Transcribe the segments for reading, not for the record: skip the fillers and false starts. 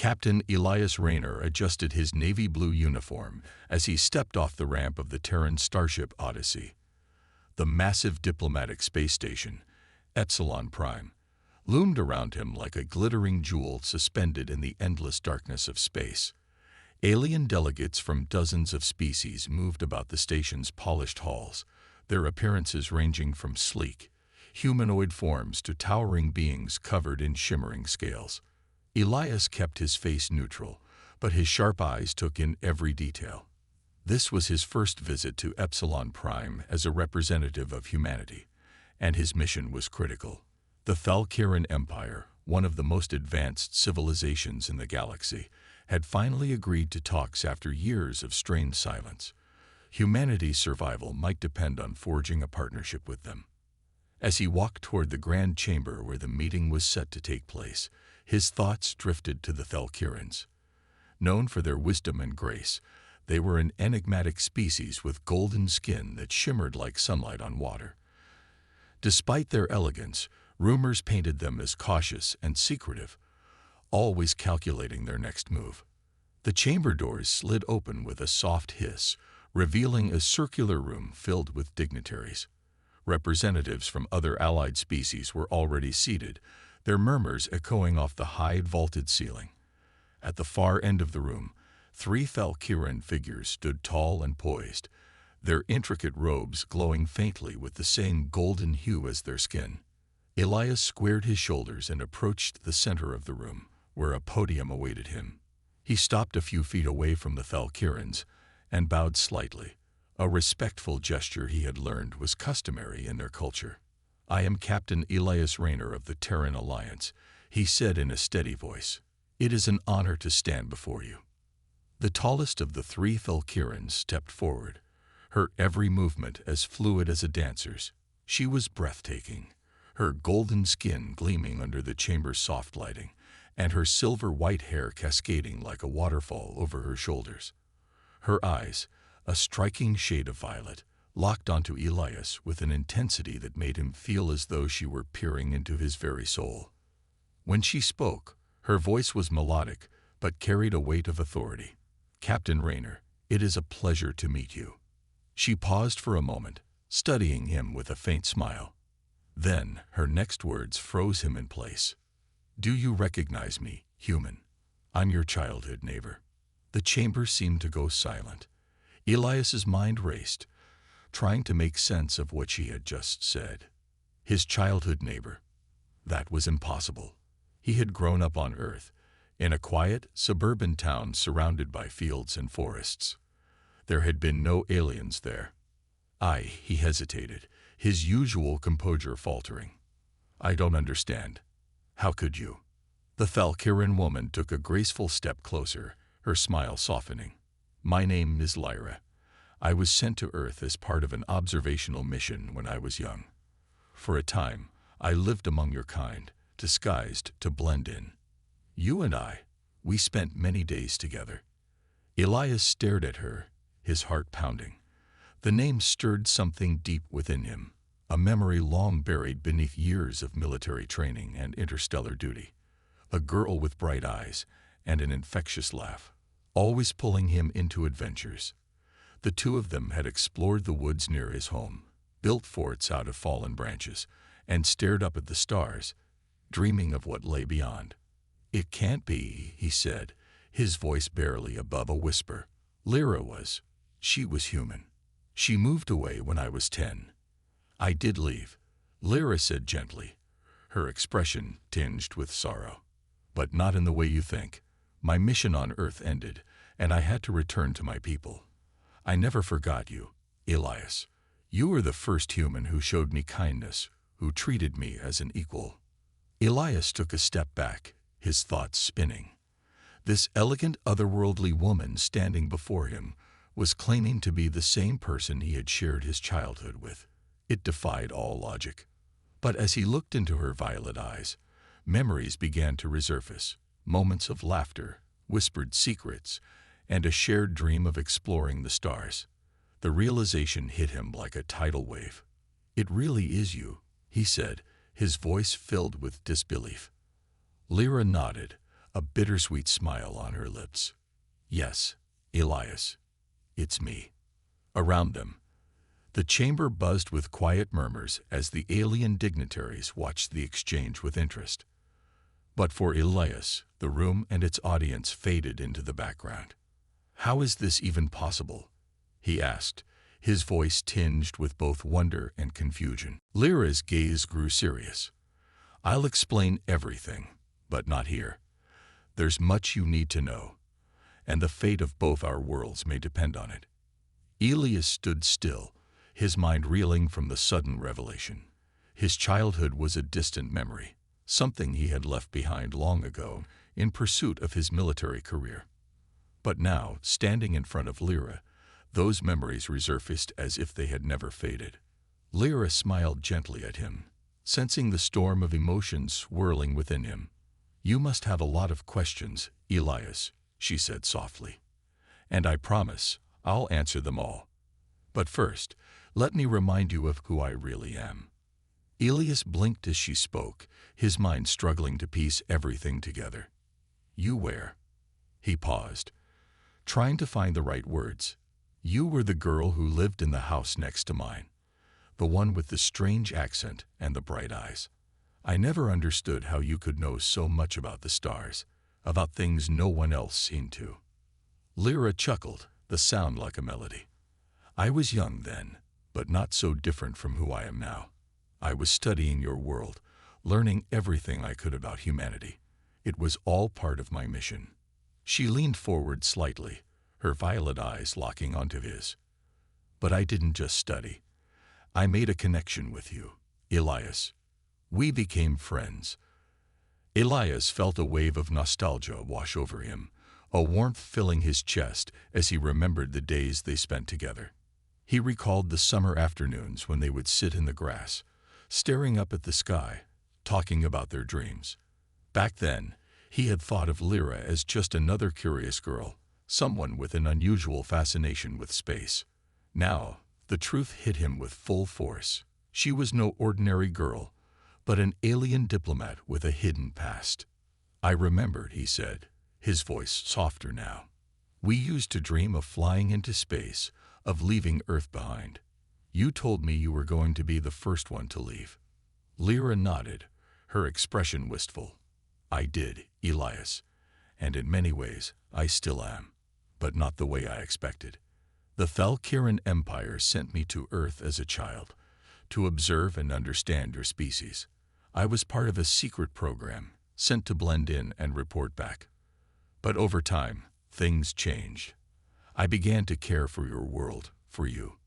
Captain Elias Rayner adjusted his navy blue uniform as he stepped off the ramp of the Terran starship Odyssey. The massive diplomatic space station, Epsilon Prime, loomed around him like a glittering jewel suspended in the endless darkness of space. Alien delegates from dozens of species moved about the station's polished halls, their appearances ranging from sleek, humanoid forms to towering beings covered in shimmering scales. Elias kept his face neutral, but his sharp eyes took in every detail. This was his first visit to Epsilon Prime as a representative of humanity, and his mission was critical. The Thalkiran Empire, one of the most advanced civilizations in the galaxy, had finally agreed to talks after years of strained silence. Humanity's survival might depend on forging a partnership with them. As he walked toward the grand chamber where the meeting was set to take place, his thoughts drifted to the Thalkirans. Known for their wisdom and grace, they were an enigmatic species with golden skin that shimmered like sunlight on water. Despite their elegance, rumors painted them as cautious and secretive, always calculating their next move. The chamber doors slid open with a soft hiss, revealing a circular room filled with dignitaries. Representatives from other allied species were already seated, their murmurs echoing off the high vaulted ceiling. At the far end of the room, 3 Thalkiran figures stood tall and poised, their intricate robes glowing faintly with the same golden hue as their skin. Elias squared his shoulders and approached the center of the room, where a podium awaited him. He stopped a few feet away from the Thalkirans and bowed slightly, a respectful gesture he had learned was customary in their culture. "I am Captain Elias Rayner of the Terran Alliance," he said in a steady voice. "It is an honor to stand before you." The tallest of the 3 Thalkirans stepped forward, her every movement as fluid as a dancer's. She was breathtaking, her golden skin gleaming under the chamber's soft lighting, and her silver-white hair cascading like a waterfall over her shoulders. Her eyes, a striking shade of violet, locked onto Elias with an intensity that made him feel as though she were peering into his very soul. When she spoke, her voice was melodic, but carried a weight of authority. "Captain Rayner, it is a pleasure to meet you." She paused for a moment, studying him with a faint smile. Then, her next words froze him in place. "Do you recognize me, human? I'm your childhood neighbor." The chamber seemed to go silent. Elias's mind raced, trying to make sense of what she had just said. His childhood neighbor. That was impossible. He had grown up on Earth, in a quiet, suburban town surrounded by fields and forests. There had been no aliens there. He hesitated, his usual composure faltering. "I don't understand. How could you?" The Thalkiran woman took a graceful step closer, her smile softening. "My name is Lyra. I was sent to Earth as part of an observational mission when I was young. For a time, I lived among your kind, disguised to blend in. You and we spent many days together." Elias stared at her, his heart pounding. The name stirred something deep within him, a memory long buried beneath years of military training and interstellar duty. A girl with bright eyes and an infectious laugh, always pulling him into adventures. The 2 of them had explored the woods near his home, built forts out of fallen branches, and stared up at the stars, dreaming of what lay beyond. "It can't be," he said, his voice barely above a whisper. She was human. She moved away when I was 10. I did leave," Lyra said gently, her expression tinged with sorrow. "But not in the way you think. My mission on Earth ended, and I had to return to my people. I never forgot you, Elias. You were the first human who showed me kindness, who treated me as an equal." Elias took a step back, his thoughts spinning. This elegant, otherworldly woman standing before him was claiming to be the same person he had shared his childhood with. It defied all logic. But as he looked into her violet eyes, memories began to resurface, moments of laughter, whispered secrets, and a shared dream of exploring the stars. The realization hit him like a tidal wave. "It really is you," he said, his voice filled with disbelief. Lyra nodded, a bittersweet smile on her lips. "Yes, Elias, it's me." Around them, the chamber buzzed with quiet murmurs as the alien dignitaries watched the exchange with interest. But for Elias, the room and its audience faded into the background. "How is this even possible?" he asked, his voice tinged with both wonder and confusion. Lyra's gaze grew serious. "I'll explain everything, but not here. There's much you need to know, and the fate of both our worlds may depend on it." Elias stood still, his mind reeling from the sudden revelation. His childhood was a distant memory, something he had left behind long ago in pursuit of his military career. But now, standing in front of Lyra, those memories resurfaced as if they had never faded. Lyra smiled gently at him, sensing the storm of emotions swirling within him. "You must have a lot of questions, Elias," she said softly. "And I promise I'll answer them all. But first, let me remind you of who I really am." Elias blinked as she spoke, his mind struggling to piece everything together. "You were." He paused, trying to find the right words. "You were the girl who lived in the house next to mine, the one with the strange accent and the bright eyes. I never understood how you could know so much about the stars, about things no one else seemed to." Lyra chuckled, the sound like a melody. "I was young then, but not so different from who I am now. I was studying your world, learning everything I could about humanity. It was all part of my mission." She leaned forward slightly, her violet eyes locking onto his. "But I didn't just study. I made a connection with you, Elias. We became friends." Elias felt a wave of nostalgia wash over him, a warmth filling his chest as he remembered the days they spent together. He recalled the summer afternoons when they would sit in the grass, staring up at the sky, talking about their dreams. Back then, he had thought of Lyra as just another curious girl, someone with an unusual fascination with space. Now, the truth hit him with full force. She was no ordinary girl, but an alien diplomat with a hidden past. "I remembered," he said, his voice softer now. "We used to dream of flying into space, of leaving Earth behind. You told me you were going to be the first one to leave." Lyra nodded, her expression wistful. "I did, Elias, and in many ways I still am, but not the way I expected. The Thalkiran Empire sent me to Earth as a child, to observe and understand your species. I was part of a secret program, sent to blend in and report back. But over time, things changed. I began to care for your world, for you."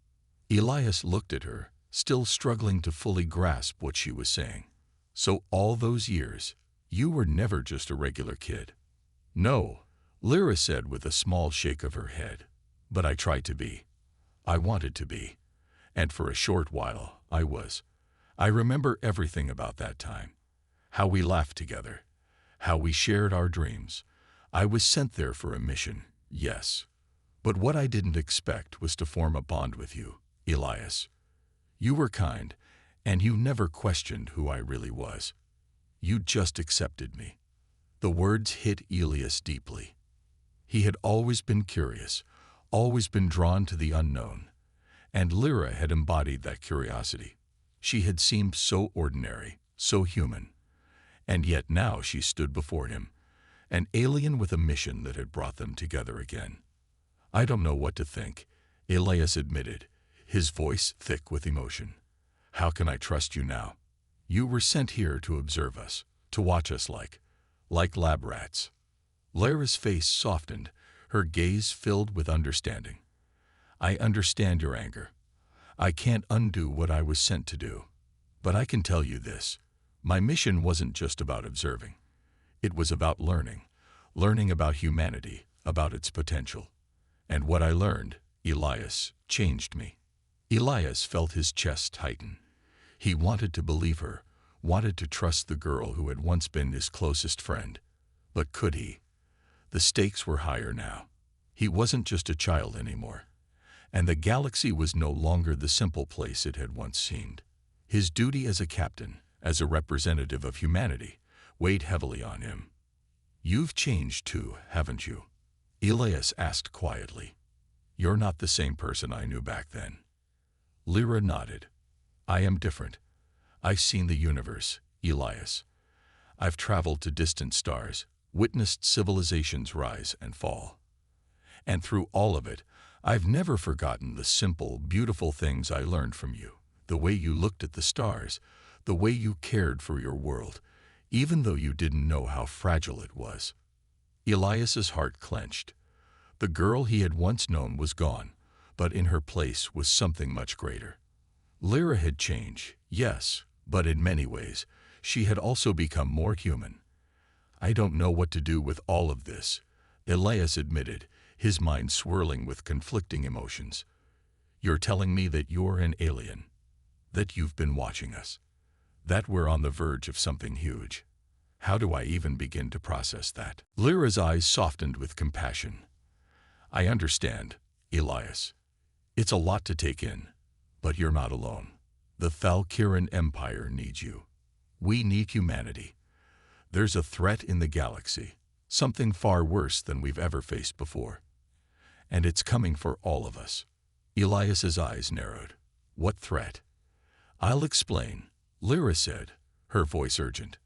Elias looked at her, still struggling to fully grasp what she was saying. "So all those years, you were never just a regular kid?" "No," Lyra said with a small shake of her head. "But I tried to be. I wanted to be. And for a short while, I was. I remember everything about that time. How we laughed together. How we shared our dreams. I was sent there for a mission, yes. But what I didn't expect was to form a bond with you, Elias. You were kind, and you never questioned who I really was. You just accepted me." The words hit Elias deeply. He had always been curious, always been drawn to the unknown, and Lyra had embodied that curiosity. She had seemed so ordinary, so human, and yet now she stood before him, an alien with a mission that had brought them together again. "I don't know what to think," Elias admitted, his voice thick with emotion. "How can I trust you now? You were sent here to observe us, to watch us like lab rats." Lyra's face softened, her gaze filled with understanding. "I understand your anger. I can't undo what I was sent to do. But I can tell you this. My mission wasn't just about observing. It was about learning about humanity, about its potential. And what I learned, Elias, changed me." Elias felt his chest tighten. He wanted to believe her, wanted to trust the girl who had once been his closest friend. But could he? The stakes were higher now. He wasn't just a child anymore. And the galaxy was no longer the simple place it had once seemed. His duty as a captain, as a representative of humanity, weighed heavily on him. "You've changed too, haven't you?" Elias asked quietly. "You're not the same person I knew back then." Lyra nodded. "I am different. I've seen the universe, Elias. I've traveled to distant stars, witnessed civilizations rise and fall. And through all of it, I've never forgotten the simple, beautiful things I learned from you. The way you looked at the stars, the way you cared for your world, even though you didn't know how fragile it was." Elias's heart clenched. The girl he had once known was gone, but in her place was something much greater. Lyra had changed, yes, but in many ways, she had also become more human. "I don't know what to do with all of this," Elias admitted, his mind swirling with conflicting emotions. "You're telling me that you're an alien, that you've been watching us, that we're on the verge of something huge. How do I even begin to process that?" Lyra's eyes softened with compassion. "I understand, Elias. It's a lot to take in, but you're not alone. The Valkyrian Empire needs you. We need humanity. There's a threat in the galaxy, something far worse than we've ever faced before. And it's coming for all of us." Elias's eyes narrowed. "What threat?" "I'll explain," Lyra said, her voice urgent.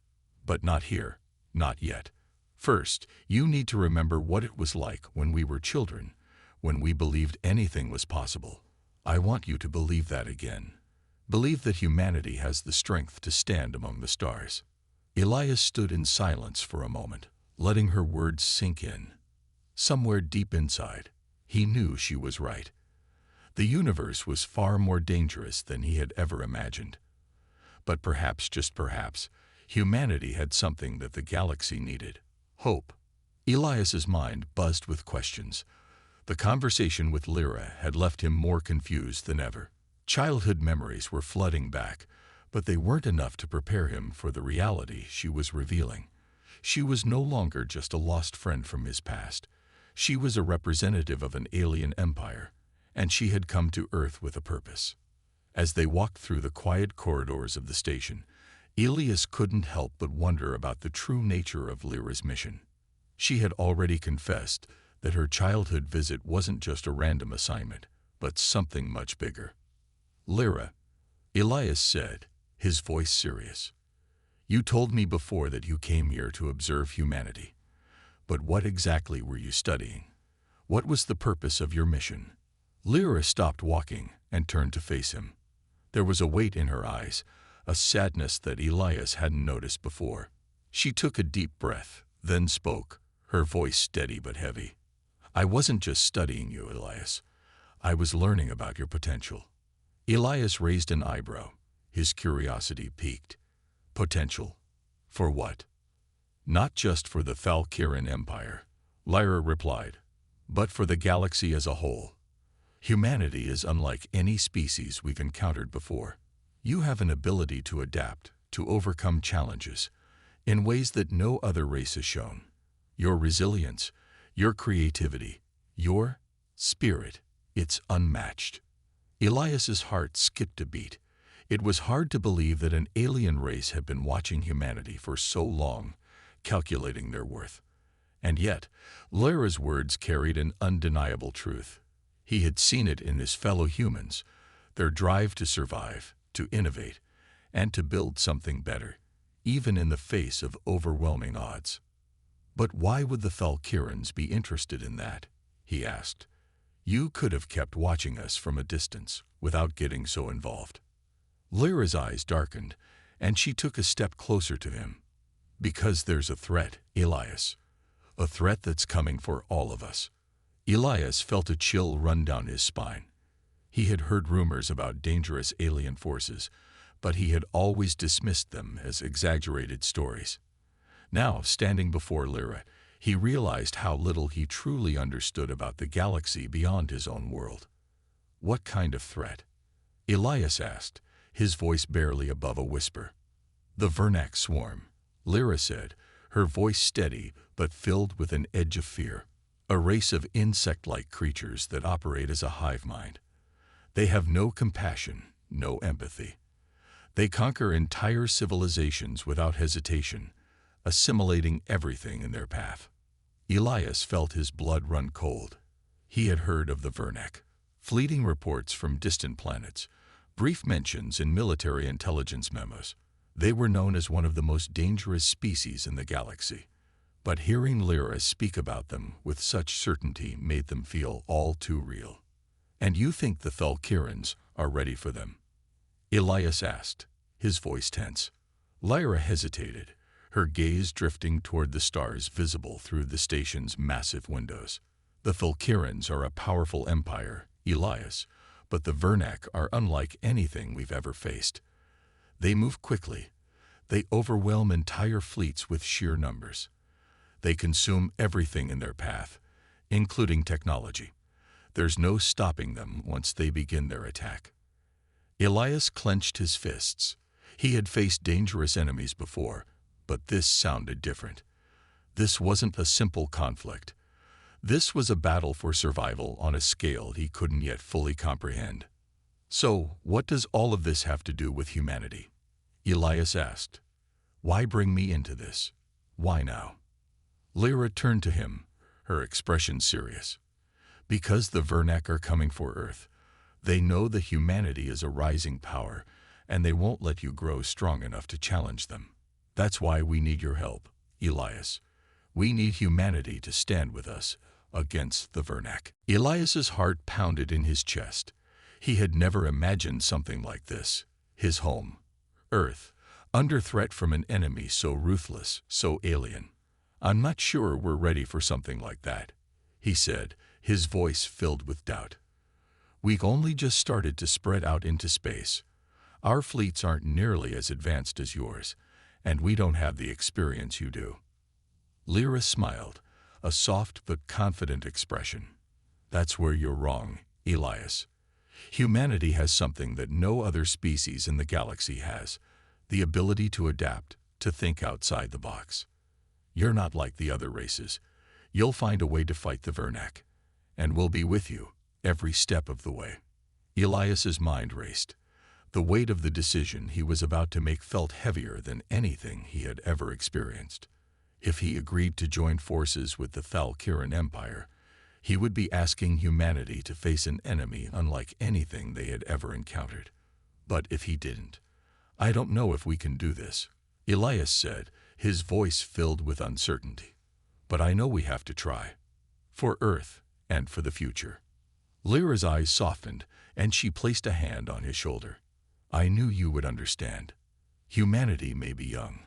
"But not here, not yet. First, you need to remember what it was like when we were children, when we believed anything was possible. I want you to believe that again. Believe that humanity has the strength to stand among the stars." Elias stood in silence for a moment, letting her words sink in. Somewhere deep inside, he knew she was right. The universe was far more dangerous than he had ever imagined. But perhaps, just perhaps, humanity had something that the galaxy needed: hope. Elias's mind buzzed with questions. The conversation with Lyra had left him more confused than ever. Childhood memories were flooding back, but they weren't enough to prepare him for the reality she was revealing. She was no longer just a lost friend from his past. She was a representative of an alien empire, and she had come to Earth with a purpose. As they walked through the quiet corridors of the station, Elias couldn't help but wonder about the true nature of Lyra's mission. She had already confessed that her childhood visit wasn't just a random assignment, but something much bigger. "Lyra," Elias said, his voice serious, "you told me before that you came here to observe humanity. But what exactly were you studying? What was the purpose of your mission?" Lyra stopped walking and turned to face him. There was a weight in her eyes, a sadness that Elias hadn't noticed before. She took a deep breath, then spoke, her voice steady but heavy. "I wasn't just studying you, Elias. I was learning about your potential." Elias raised an eyebrow, his curiosity piqued. "Potential? For what?" "Not just for the Valkyrian Empire," Lyra replied, "but for the galaxy as a whole. Humanity is unlike any species we've encountered before. You have an ability to adapt, to overcome challenges, in ways that no other race has shown. Your resilience, your creativity, your spirit, it's unmatched." Elias's heart skipped a beat. It was hard to believe that an alien race had been watching humanity for so long, calculating their worth. And yet, Lyra's words carried an undeniable truth. He had seen it in his fellow humans, their drive to survive, to innovate, and to build something better, even in the face of overwhelming odds. "But why would the Valkyrians be interested in that?" he asked. "You could have kept watching us from a distance without getting so involved." Lyra's eyes darkened, and she took a step closer to him. "Because there's a threat, Elias. A threat that's coming for all of us." Elias felt a chill run down his spine. He had heard rumors about dangerous alien forces, but he had always dismissed them as exaggerated stories. Now, standing before Lyra, he realized how little he truly understood about the galaxy beyond his own world. "What kind of threat?" Elias asked, his voice barely above a whisper. "The Vernac swarm," Lyra said, her voice steady but filled with an edge of fear. "A race of insect-like creatures that operate as a hive mind. They have no compassion, no empathy. They conquer entire civilizations without hesitation, assimilating everything in their path. Elias felt his blood run cold. He had heard of the Vernac, fleeting reports from distant planets, brief mentions in military intelligence memos. They were known as one of the most dangerous species in the galaxy. But hearing Lyra speak about them with such certainty made them feel all too real. "And you think the Thalkirans are ready for them?" Elias asked, his voice tense. Lyra hesitated, her gaze drifting toward the stars visible through the station's massive windows. "The Thalkirans are a powerful empire, Elias, but the Vernac are unlike anything we've ever faced. They move quickly. They overwhelm entire fleets with sheer numbers. They consume everything in their path, including technology. There's no stopping them once they begin their attack." Elias clenched his fists. He had faced dangerous enemies before, but this sounded different. This wasn't a simple conflict. This was a battle for survival on a scale he couldn't yet fully comprehend. "So, what does all of this have to do with humanity?" Elias asked. "Why bring me into this? Why now?" Lyra turned to him, her expression serious. "Because the Vernac are coming for Earth. They know that humanity is a rising power, and they won't let you grow strong enough to challenge them. That's why we need your help, Elias. We need humanity to stand with us against the Vernac." Elias's heart pounded in his chest. He had never imagined something like this. His home, Earth, under threat from an enemy so ruthless, so alien. "I'm not sure we're ready for something like that," he said, his voice filled with doubt. "We've only just started to spread out into space. Our fleets aren't nearly as advanced as yours, and we don't have the experience you do." Lyra smiled, a soft but confident expression. "That's where you're wrong, Elias. Humanity has something that no other species in the galaxy has, the ability to adapt, to think outside the box. You're not like the other races. You'll find a way to fight the Vernac, and we'll be with you every step of the way." Elias's mind raced. The weight of the decision he was about to make felt heavier than anything he had ever experienced. If he agreed to join forces with the Thalkiran Empire, he would be asking humanity to face an enemy unlike anything they had ever encountered. But if he didn't, "I don't know if we can do this," Elias said, his voice filled with uncertainty. "But I know we have to try. For Earth and for the future." Lyra's eyes softened, and she placed a hand on his shoulder. "I knew you would understand. Humanity may be young,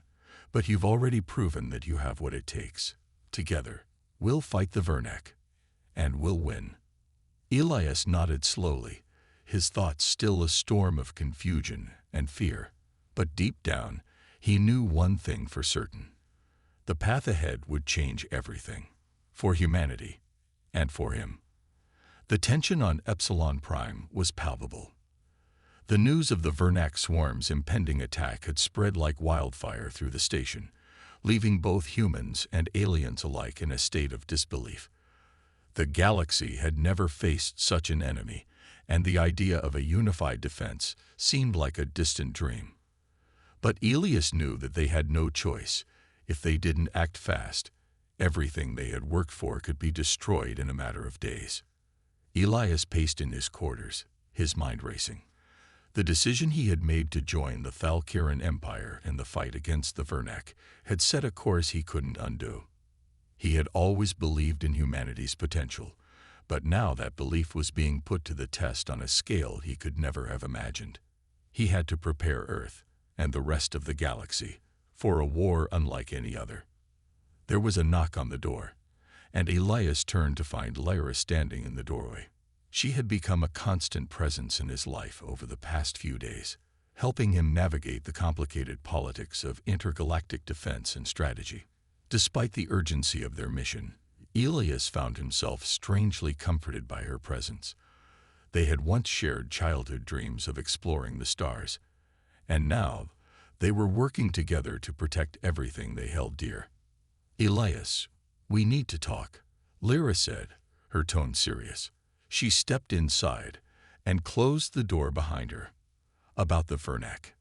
but you've already proven that you have what it takes. Together, we'll fight the Vernac, and we'll win." Elias nodded slowly, his thoughts still a storm of confusion and fear. But deep down, he knew one thing for certain. The path ahead would change everything, for humanity and for him. The tension on Epsilon Prime was palpable. The news of the Vernac swarm's impending attack had spread like wildfire through the station, leaving both humans and aliens alike in a state of disbelief. The galaxy had never faced such an enemy, and the idea of a unified defense seemed like a distant dream. But Elias knew that they had no choice. If they didn't act fast, everything they had worked for could be destroyed in a matter of days. Elias paced in his quarters, his mind racing. The decision he had made to join the Thalkiran Empire in the fight against the Vernac had set a course he couldn't undo. He had always believed in humanity's potential, but now that belief was being put to the test on a scale he could never have imagined. He had to prepare Earth and the rest of the galaxy for a war unlike any other. There was a knock on the door, and Elias turned to find Lyra standing in the doorway. She had become a constant presence in his life over the past few days, helping him navigate the complicated politics of intergalactic defense and strategy. Despite the urgency of their mission, Elias found himself strangely comforted by her presence. They had once shared childhood dreams of exploring the stars, and now they were working together to protect everything they held dear. "Elias, we need to talk," Lyra said, her tone serious. She stepped inside and closed the door behind her. "About the Vernac?"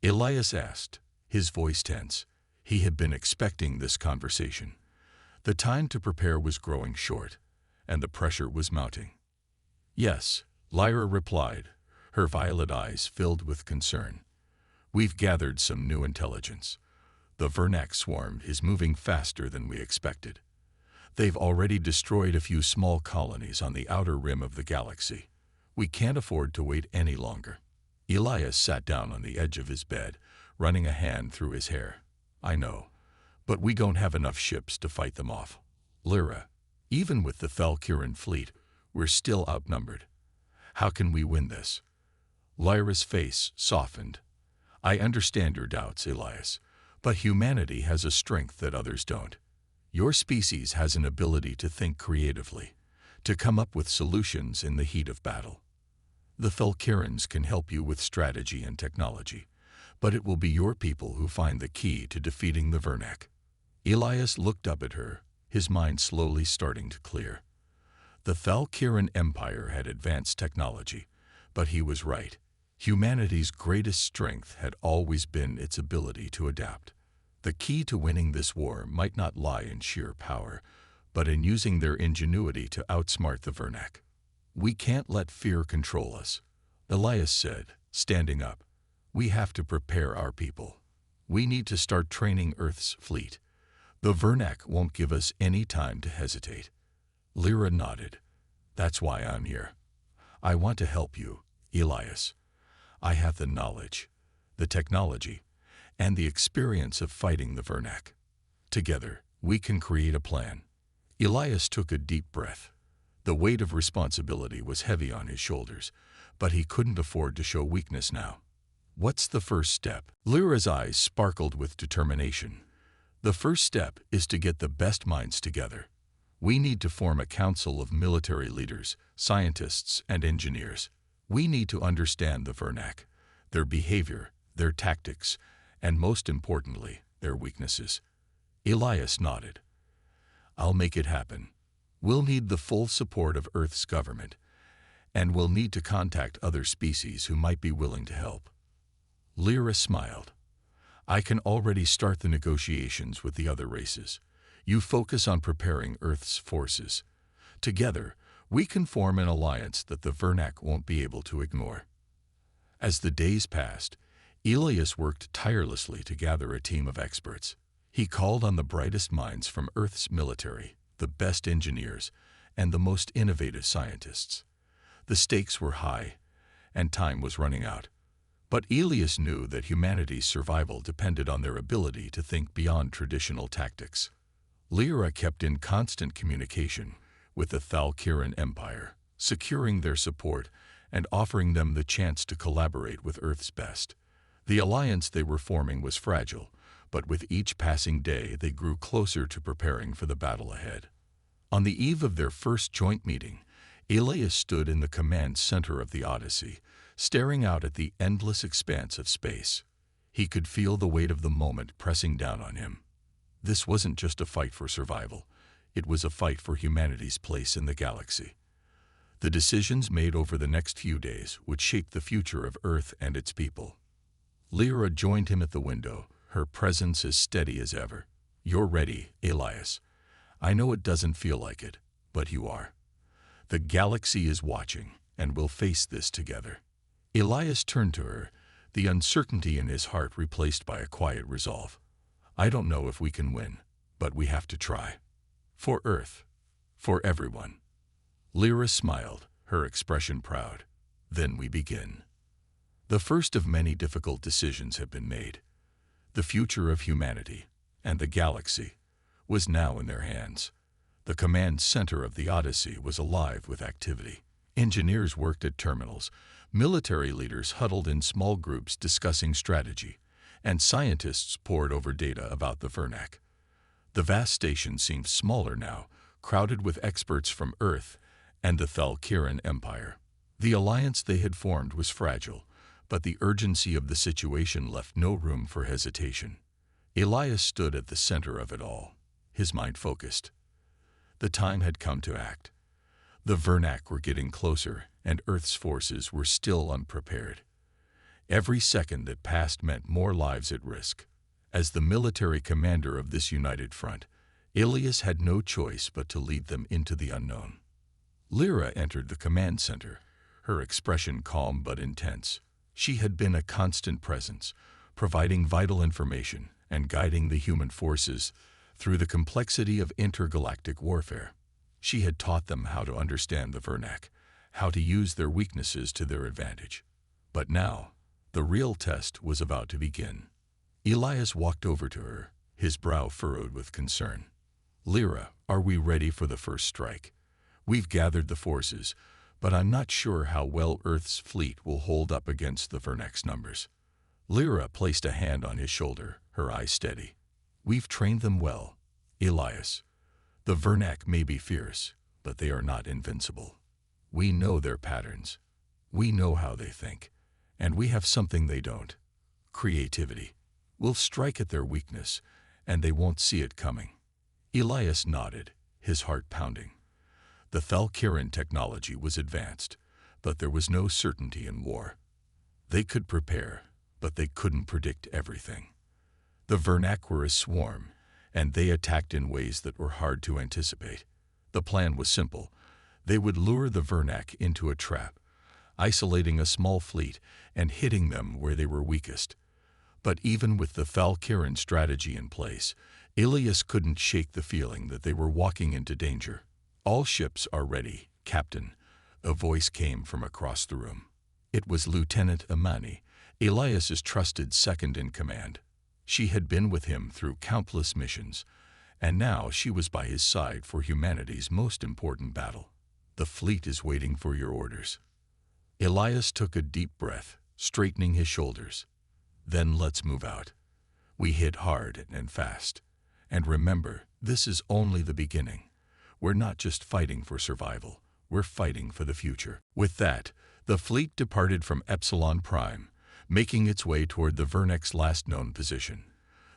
Elias asked, his voice tense. He had been expecting this conversation. The time to prepare was growing short, and the pressure was mounting. "Yes," Lyra replied, her violet eyes filled with concern. "We've gathered some new intelligence. The Vernac swarm is moving faster than we expected. They've already destroyed a few small colonies on the outer rim of the galaxy. We can't afford to wait any longer." Elias sat down on the edge of his bed, running a hand through his hair. "I know, but we don't have enough ships to fight them off. Lyra, even with the Thalkiran fleet, we're still outnumbered. How can we win this?" Lyra's face softened. "I understand your doubts, Elias, but humanity has a strength that others don't. Your species has an ability to think creatively, to come up with solutions in the heat of battle. The Thalkirans can help you with strategy and technology, but it will be your people who find the key to defeating the Vernac." Elias looked up at her, his mind slowly starting to clear. The Thalkiran Empire had advanced technology, but he was right. Humanity's greatest strength had always been its ability to adapt. The key to winning this war might not lie in sheer power, but in using their ingenuity to outsmart the Vernac. "We can't let fear control us," Elias said, standing up. "We have to prepare our people. We need to start training Earth's fleet. The Vernac won't give us any time to hesitate." Lyra nodded. "That's why I'm here. I want to help you, Elias. I have the knowledge, the technology, and the experience of fighting the Vernac. Together, we can create a plan." Elias took a deep breath. The weight of responsibility was heavy on his shoulders, but he couldn't afford to show weakness now. "What's the first step?" Lyra's eyes sparkled with determination. "The first step is to get the best minds together. We need to form a council of military leaders, scientists, and engineers. We need to understand the Vernac, their behavior, their tactics, and most importantly, their weaknesses." Elias nodded. "I'll make it happen. We'll need the full support of Earth's government, and we'll need to contact other species who might be willing to help." Lyra smiled. "I can already start the negotiations with the other races. You focus on preparing Earth's forces. Together, we can form an alliance that the Vernac won't be able to ignore." As the days passed, Elias worked tirelessly to gather a team of experts. He called on the brightest minds from Earth's military, the best engineers, and the most innovative scientists. The stakes were high, and time was running out. But Elias knew that humanity's survival depended on their ability to think beyond traditional tactics. Lyra kept in constant communication with the Thalkiran Empire, securing their support and offering them the chance to collaborate with Earth's best. The alliance they were forming was fragile, but with each passing day they grew closer to preparing for the battle ahead. On the eve of their first joint meeting, Elias stood in the command center of the Odyssey, staring out at the endless expanse of space. He could feel the weight of the moment pressing down on him. This wasn't just a fight for survival. It was a fight for humanity's place in the galaxy. The decisions made over the next few days would shape the future of Earth and its people. Lyra joined him at the window, her presence as steady as ever. "You're ready, Elias. I know it doesn't feel like it, but you are. The galaxy is watching, and we'll face this together." Elias turned to her, the uncertainty in his heart replaced by a quiet resolve. "I don't know if we can win, but we have to try. For Earth. For everyone." Lyra smiled, her expression proud. "Then we begin." The first of many difficult decisions had been made. The future of humanity, and the galaxy, was now in their hands. The command center of the Odyssey was alive with activity. Engineers worked at terminals, military leaders huddled in small groups discussing strategy, and scientists pored over data about the Vernac. The vast station seemed smaller now, crowded with experts from Earth and the Thalkiran Empire. The alliance they had formed was fragile, but the urgency of the situation left no room for hesitation. Elias stood at the center of it all, his mind focused. The time had come to act. The Vernac were getting closer, and Earth's forces were still unprepared. Every second that passed meant more lives at risk. As the military commander of this united front, Ilias had no choice but to lead them into the unknown. Lyra entered the command center, her expression calm but intense. She had been a constant presence, providing vital information and guiding the human forces through the complexity of intergalactic warfare. She had taught them how to understand the Vernac, how to use their weaknesses to their advantage. But now, the real test was about to begin. Elias walked over to her, his brow furrowed with concern. "Lyra, are we ready for the first strike? We've gathered the forces, but I'm not sure how well Earth's fleet will hold up against the Vernac's numbers." Lyra placed a hand on his shoulder, her eyes steady. "We've trained them well, Elias. The Vernac may be fierce, but they are not invincible. We know their patterns. We know how they think. And we have something they don't: creativity. We'll strike at their weakness, and they won't see it coming." Elias nodded, his heart pounding. The Thalkiran technology was advanced, but there was no certainty in war. They could prepare, but they couldn't predict everything. The Vernac were a swarm, and they attacked in ways that were hard to anticipate. The plan was simple. They would lure the Vernac into a trap, isolating a small fleet and hitting them where they were weakest. But even with the Thalkiran strategy in place, Ilias couldn't shake the feeling that they were walking into danger. "All ships are ready, Captain," a voice came from across the room. It was Lieutenant Amani, Elias's trusted second-in-command. She had been with him through countless missions, and now she was by his side for humanity's most important battle. "The fleet is waiting for your orders." Elias took a deep breath, straightening his shoulders. "Then let's move out. We hit hard and fast. And remember, this is only the beginning. We're not just fighting for survival, we're fighting for the future." With that, the fleet departed from Epsilon Prime, making its way toward the Vernac's last known position.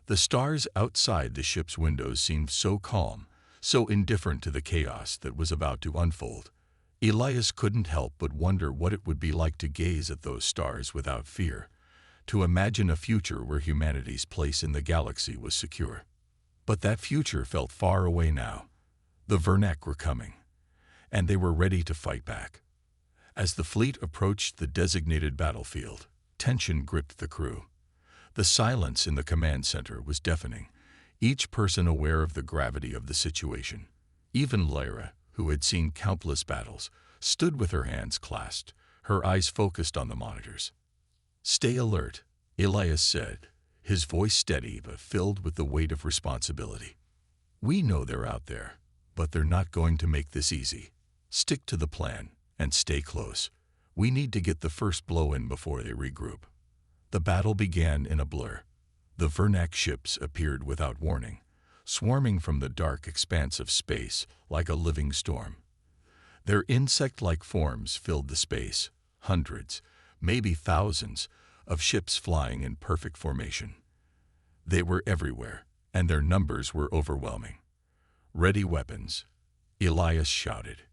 The stars outside the ship's windows seemed so calm, so indifferent to the chaos that was about to unfold. Elias couldn't help but wonder what it would be like to gaze at those stars without fear, to imagine a future where humanity's place in the galaxy was secure. But that future felt far away now. The Vernac were coming, and they were ready to fight back. As the fleet approached the designated battlefield, tension gripped the crew. The silence in the command center was deafening, each person aware of the gravity of the situation. Even Lyra, who had seen countless battles, stood with her hands clasped, her eyes focused on the monitors. "Stay alert," Elias said, his voice steady but filled with the weight of responsibility. "We know they're out there, but they're not going to make this easy. Stick to the plan and stay close. We need to get the first blow in before they regroup." The battle began in a blur. The Vernac ships appeared without warning, swarming from the dark expanse of space like a living storm. Their insect-like forms filled the space, hundreds, maybe thousands, of ships flying in perfect formation. They were everywhere, and their numbers were overwhelming. "Ready weapons," Elias shouted.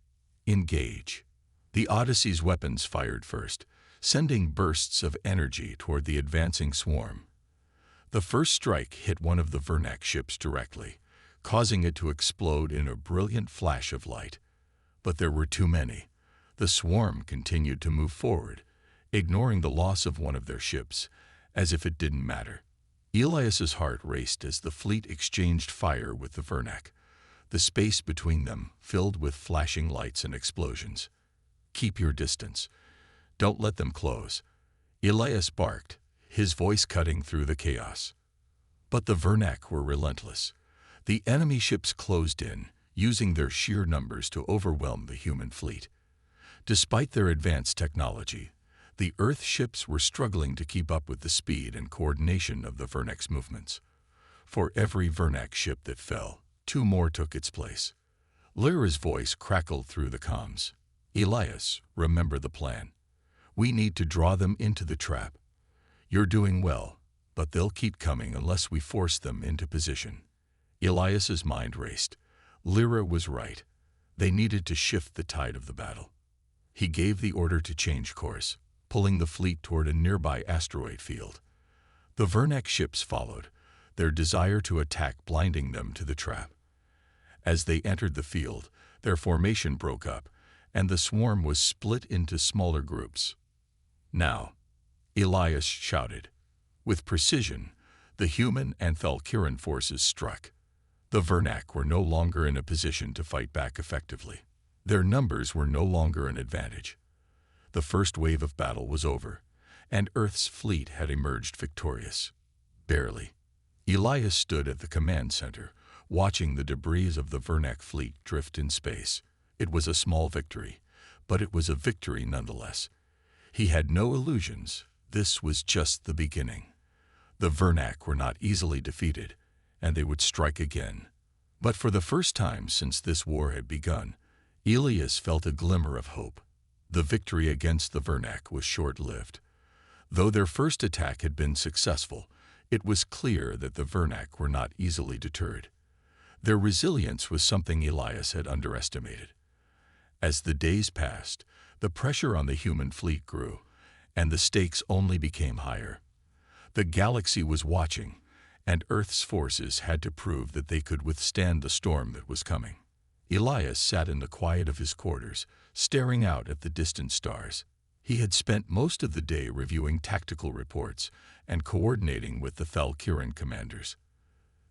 "Engage." The Odyssey's weapons fired first, sending bursts of energy toward the advancing swarm. The first strike hit one of the Vernac ships directly, causing it to explode in a brilliant flash of light. But there were too many. The swarm continued to move forward, ignoring the loss of one of their ships, as if it didn't matter. Elias's heart raced as the fleet exchanged fire with the Vernac, the space between them filled with flashing lights and explosions. "Keep your distance. Don't let them close," Elias barked, his voice cutting through the chaos. But the Vernac were relentless. The enemy ships closed in, using their sheer numbers to overwhelm the human fleet. Despite their advanced technology, the Earth ships were struggling to keep up with the speed and coordination of the Vernac's movements. For every Vernac ship that fell, two more took its place. Lyra's voice crackled through the comms. "Elias, remember the plan. We need to draw them into the trap. You're doing well, but they'll keep coming unless we force them into position." Elias's mind raced. Lyra was right. They needed to shift the tide of the battle. He gave the order to change course, pulling the fleet toward a nearby asteroid field. The Vernac ships followed, their desire to attack blinding them to the trap. As they entered the field, their formation broke up, and the swarm was split into smaller groups. "Now," Elias shouted. With precision, the human and Thalkiran forces struck. The Vernak were no longer in a position to fight back effectively. Their numbers were no longer an advantage. The first wave of battle was over, and Earth's fleet had emerged victorious. Barely. Elias stood at the command center, watching the debris of the Vernak fleet drift in space. It was a small victory, but it was a victory nonetheless. He had no illusions. This was just the beginning. The Vernak were not easily defeated, and they would strike again. But for the first time since this war had begun, Elias felt a glimmer of hope. The victory against the Vernak was short-lived. Though their first attack had been successful, it was clear that the Vernak were not easily deterred. Their resilience was something Elias had underestimated. As the days passed, the pressure on the human fleet grew, and the stakes only became higher. The galaxy was watching, and Earth's forces had to prove that they could withstand the storm that was coming. Elias sat in the quiet of his quarters, staring out at the distant stars. He had spent most of the day reviewing tactical reports and coordinating with the Thalkiran commanders.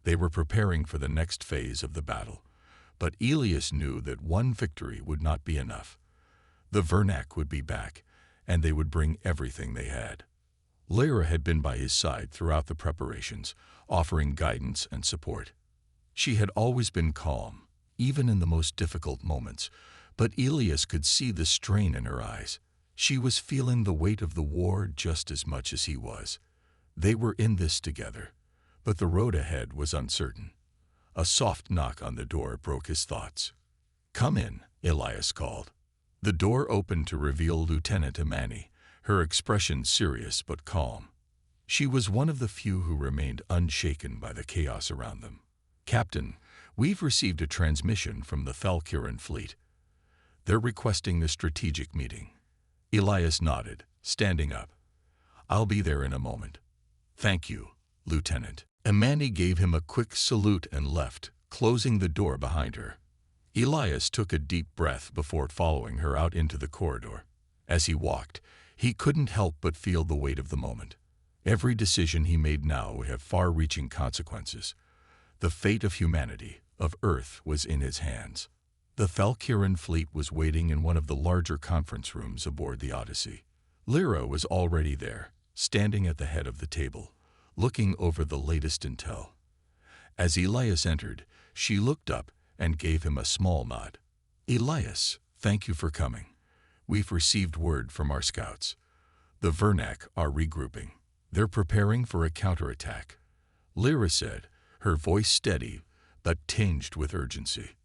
They were preparing for the next phase of the battle, but Elias knew that one victory would not be enough. The Vernak would be back, and they would bring everything they had. Lyra had been by his side throughout the preparations, offering guidance and support. She had always been calm, even in the most difficult moments, but Elias could see the strain in her eyes. She was feeling the weight of the war just as much as he was. They were in this together, but the road ahead was uncertain. A soft knock on the door broke his thoughts. "Come in," Elias called. The door opened to reveal Lieutenant Amani, her expression serious but calm. She was one of the few who remained unshaken by the chaos around them. "Captain, we've received a transmission from the Thalkiran fleet. They're requesting a strategic meeting." Elias nodded, standing up. "I'll be there in a moment." "Thank you, Lieutenant." Amani gave him a quick salute and left, closing the door behind her. Elias took a deep breath before following her out into the corridor. As he walked, he couldn't help but feel the weight of the moment. Every decision he made now would have far-reaching consequences. The fate of humanity, of Earth, was in his hands. The Thalkiran fleet was waiting in one of the larger conference rooms aboard the Odyssey. Lyra was already there, standing at the head of the table, looking over the latest intel. As Elias entered, she looked up and gave him a small nod. "Elias, thank you for coming. We've received word from our scouts. The Vernak are regrouping. They're preparing for a counterattack," Lyra said, her voice steady but tinged with urgency.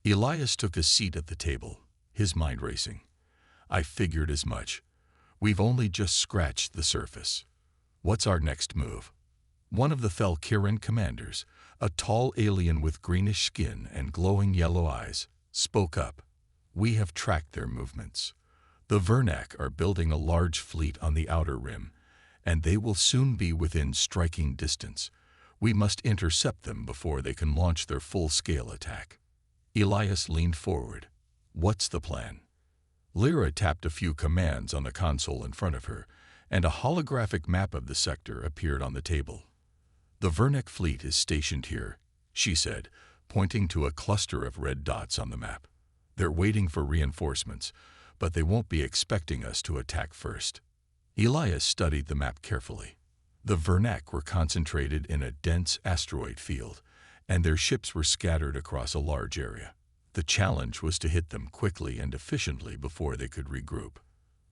Elias took a seat at the table, his mind racing. "I figured as much. We've only just scratched the surface. What's our next move?" One of the Thalkiran commanders, a tall alien with greenish skin and glowing yellow eyes, spoke up. "We have tracked their movements. The Vernak are building a large fleet on the outer rim, and they will soon be within striking distance. We must intercept them before they can launch their full-scale attack." Elias leaned forward. "What's the plan?" Lyra tapped a few commands on the console in front of her, and a holographic map of the sector appeared on the table. "The Vernak fleet is stationed here," she said, pointing to a cluster of red dots on the map. "They're waiting for reinforcements, but they won't be expecting us to attack first." Elias studied the map carefully. The Vernak were concentrated in a dense asteroid field, and their ships were scattered across a large area. The challenge was to hit them quickly and efficiently before they could regroup.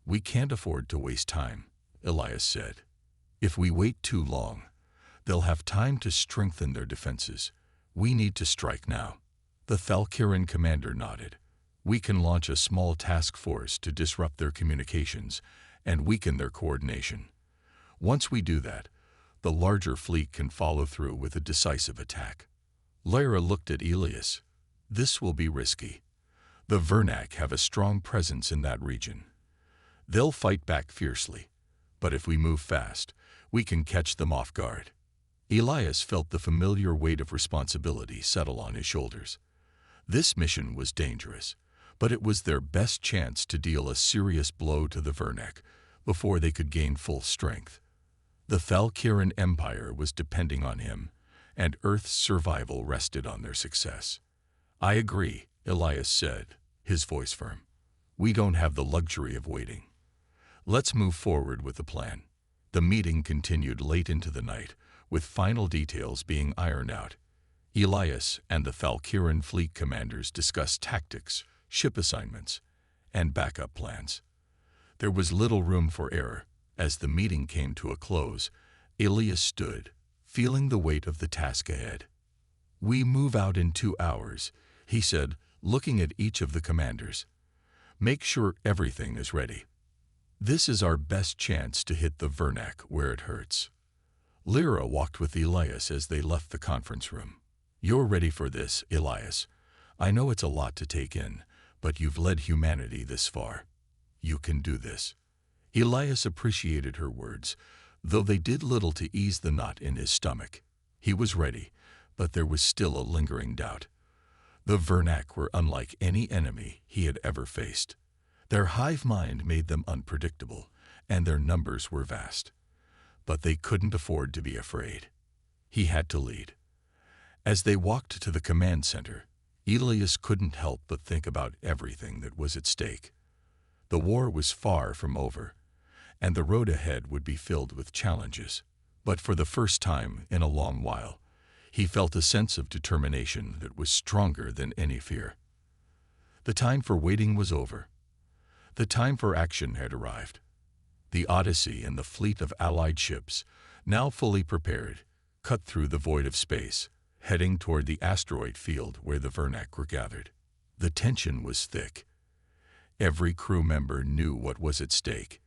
"We can't afford to waste time," Elias said. "If we wait too long, they'll have time to strengthen their defenses. We need to strike now." The Thalkiran commander nodded. "We can launch a small task force to disrupt their communications and weaken their coordination. Once we do that, the larger fleet can follow through with a decisive attack." Lyra looked at Elias. "This will be risky. The Vernak have a strong presence in that region. They'll fight back fiercely, but if we move fast, we can catch them off guard." Elias felt the familiar weight of responsibility settle on his shoulders. This mission was dangerous, but it was their best chance to deal a serious blow to the Vernac before they could gain full strength. The Thalkiran Empire was depending on him, and Earth's survival rested on their success. "I agree," Elias said, his voice firm. "We don't have the luxury of waiting. Let's move forward with the plan." The meeting continued late into the night, with final details being ironed out. Elias and the Thalkiran fleet commanders discussed tactics, ship assignments, and backup plans. There was little room for error. As the meeting came to a close, Elias stood, feeling the weight of the task ahead. "We move out in 2 hours," he said, looking at each of the commanders. "Make sure everything is ready. This is our best chance to hit the Vernac where it hurts." Lyra walked with Elias as they left the conference room. "You're ready for this, Elias. I know it's a lot to take in, but you've led humanity this far. You can do this." Elias appreciated her words, though they did little to ease the knot in his stomach. He was ready, but there was still a lingering doubt. The Vernac were unlike any enemy he had ever faced. Their hive mind made them unpredictable, and their numbers were vast. But they couldn't afford to be afraid. He had to lead. As they walked to the command center, Elias couldn't help but think about everything that was at stake. The war was far from over, and the road ahead would be filled with challenges. But for the first time in a long while, he felt a sense of determination that was stronger than any fear. The time for waiting was over. The time for action had arrived. The Odyssey and the fleet of Allied ships, now fully prepared, cut through the void of space, heading toward the asteroid field where the Vernac were gathered. The tension was thick. Every crew member knew what was at stake.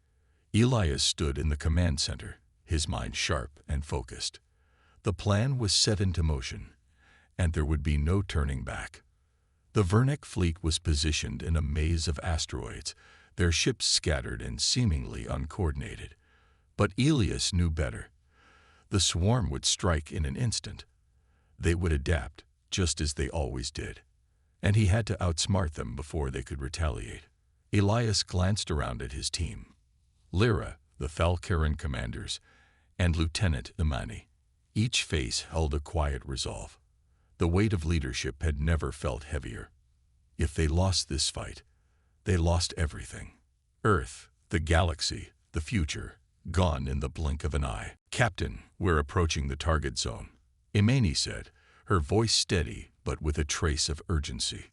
Elias stood in the command center, his mind sharp and focused. The plan was set into motion, and there would be no turning back. The Vernac fleet was positioned in a maze of asteroids, their ships scattered and seemingly uncoordinated. But Elias knew better. The swarm would strike in an instant. They would adapt, just as they always did, and he had to outsmart them before they could retaliate. Elias glanced around at his team. Lyra, the Thalkiran commanders, and Lieutenant Imani. Each face held a quiet resolve. The weight of leadership had never felt heavier. If they lost this fight, they lost everything. Earth, the galaxy, the future, gone in the blink of an eye. "Captain, we're approaching the target zone," Imani said, her voice steady but with a trace of urgency.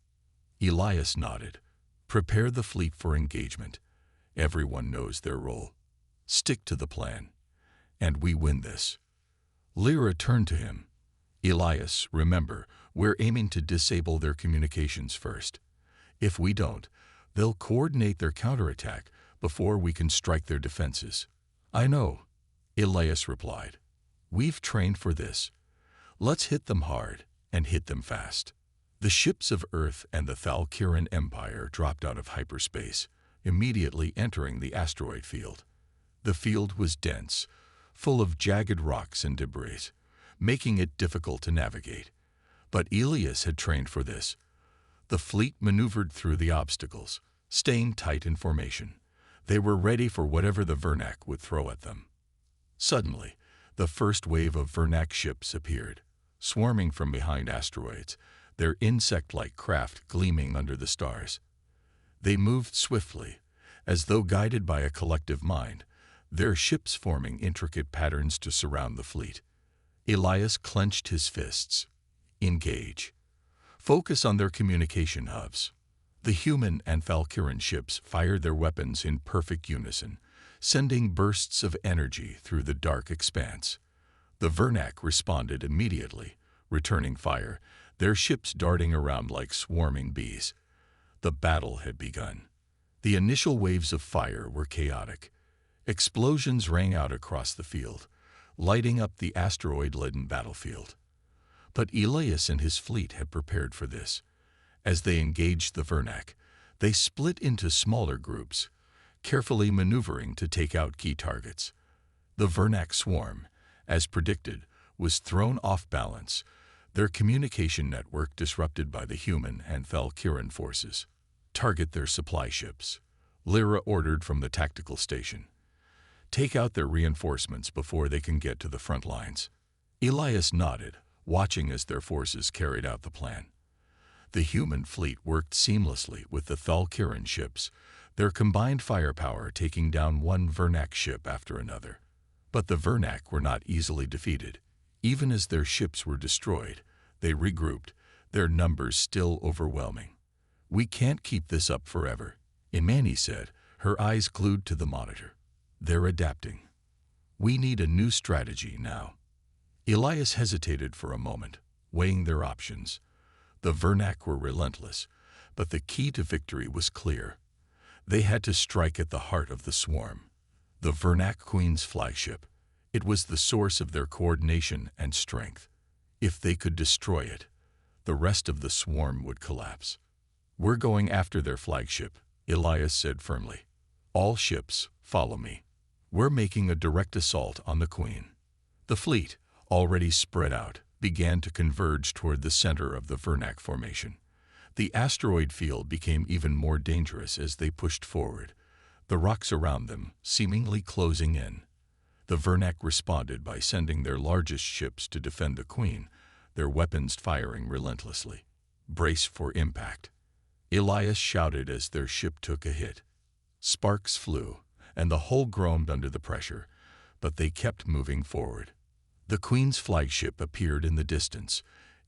Elias nodded. "Prepare the fleet for engagement. Everyone knows their role. Stick to the plan, and we win this." Lyra turned to him. "Elias, remember, we're aiming to disable their communications first. If we don't, they'll coordinate their counterattack before we can strike their defenses." "I know," Elias replied. "We've trained for this. Let's hit them hard and hit them fast." The ships of Earth and the Thalkiran Empire dropped out of hyperspace, immediately entering the asteroid field. The field was dense, full of jagged rocks and debris, making it difficult to navigate. But Elias had trained for this. The fleet maneuvered through the obstacles, staying tight in formation. They were ready for whatever the Vernac would throw at them. Suddenly, the first wave of Vernac ships appeared, swarming from behind asteroids, their insect-like craft gleaming under the stars. They moved swiftly, as though guided by a collective mind, their ships forming intricate patterns to surround the fleet. Elias clenched his fists. "Engage. Focus on their communication hubs." The human and Thalkiran ships fired their weapons in perfect unison, sending bursts of energy through the dark expanse. The Vernac responded immediately, returning fire, their ships darting around like swarming bees. The battle had begun. The initial waves of fire were chaotic. Explosions rang out across the field, lighting up the asteroid-laden battlefield. But Elias and his fleet had prepared for this. As they engaged the Vernac, they split into smaller groups, carefully maneuvering to take out key targets. The Vernac swarm, as predicted, was thrown off balance, their communication network disrupted by the human and Valkyrian forces. Target their supply ships, Lyra ordered from the tactical station. Take out their reinforcements before they can get to the front lines. Elias nodded, watching as their forces carried out the plan. The human fleet worked seamlessly with the Valkyrian ships, their combined firepower taking down one Vernac ship after another. But the Vernac were not easily defeated. Even as their ships were destroyed, they regrouped, their numbers still overwhelming. "We can't keep this up forever," Imani said, her eyes glued to the monitor. "They're adapting. We need a new strategy now." Elias hesitated for a moment, weighing their options. The Vernac were relentless, but the key to victory was clear. They had to strike at the heart of the swarm. The Vernac Queen's flagship. It was the source of their coordination and strength. If they could destroy it, the rest of the swarm would collapse. "We're going after their flagship," Elias said firmly. "All ships, follow me. We're making a direct assault on the Queen." The fleet, already spread out, began to converge toward the center of the Vernac formation. The asteroid field became even more dangerous as they pushed forward, the rocks around them seemingly closing in. The Vernac responded by sending their largest ships to defend the Queen, their weapons firing relentlessly. "Brace for impact," Elias shouted as their ship took a hit. Sparks flew, and the hull groaned under the pressure, but they kept moving forward. The Queen's flagship appeared in the distance,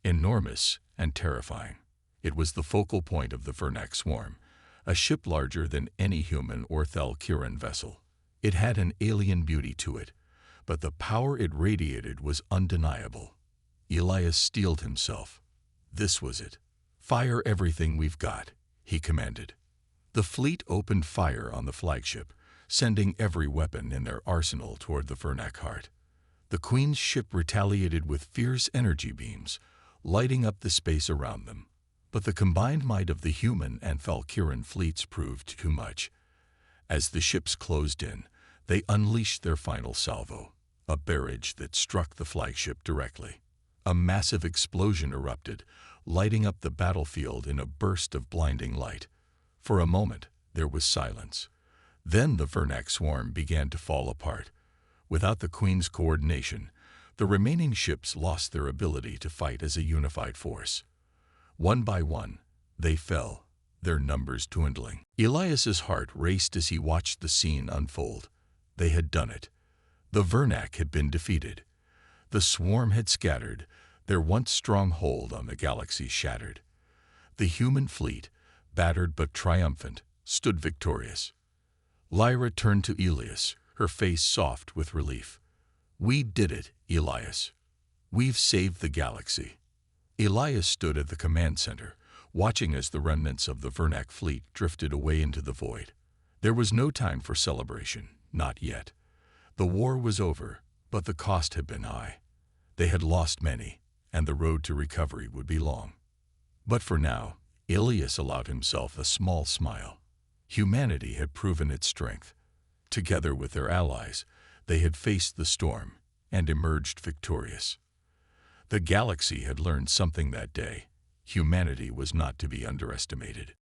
enormous and terrifying. It was the focal point of the Vernac swarm, a ship larger than any human or Valkyrian vessel. It had an alien beauty to it, but the power it radiated was undeniable. Elias steeled himself. This was it. "Fire everything we've got," he commanded. The fleet opened fire on the flagship, sending every weapon in their arsenal toward the Vernac heart. The Queen's ship retaliated with fierce energy beams, lighting up the space around them. But the combined might of the human and Valkyrian fleets proved too much. As the ships closed in, they unleashed their final salvo, a barrage that struck the flagship directly. A massive explosion erupted, lighting up the battlefield in a burst of blinding light. For a moment, there was silence. Then the Vernac swarm began to fall apart. Without the Queen's coordination, the remaining ships lost their ability to fight as a unified force. One by one, they fell, their numbers dwindling. Elias's heart raced as he watched the scene unfold. They had done it. The Vernac had been defeated. The swarm had scattered, their once strong hold on the galaxy shattered. The human fleet, battered but triumphant, stood victorious. Lyra turned to Elias, her face soft with relief. "We did it, Elias. We've saved the galaxy." Elias stood at the command center, watching as the remnants of the Vernac fleet drifted away into the void. There was no time for celebration, not yet. The war was over, but the cost had been high. They had lost many, and the road to recovery would be long. But for now, Elias allowed himself a small smile. Humanity had proven its strength. Together with their allies, they had faced the storm and emerged victorious. The galaxy had learned something that day. Humanity was not to be underestimated.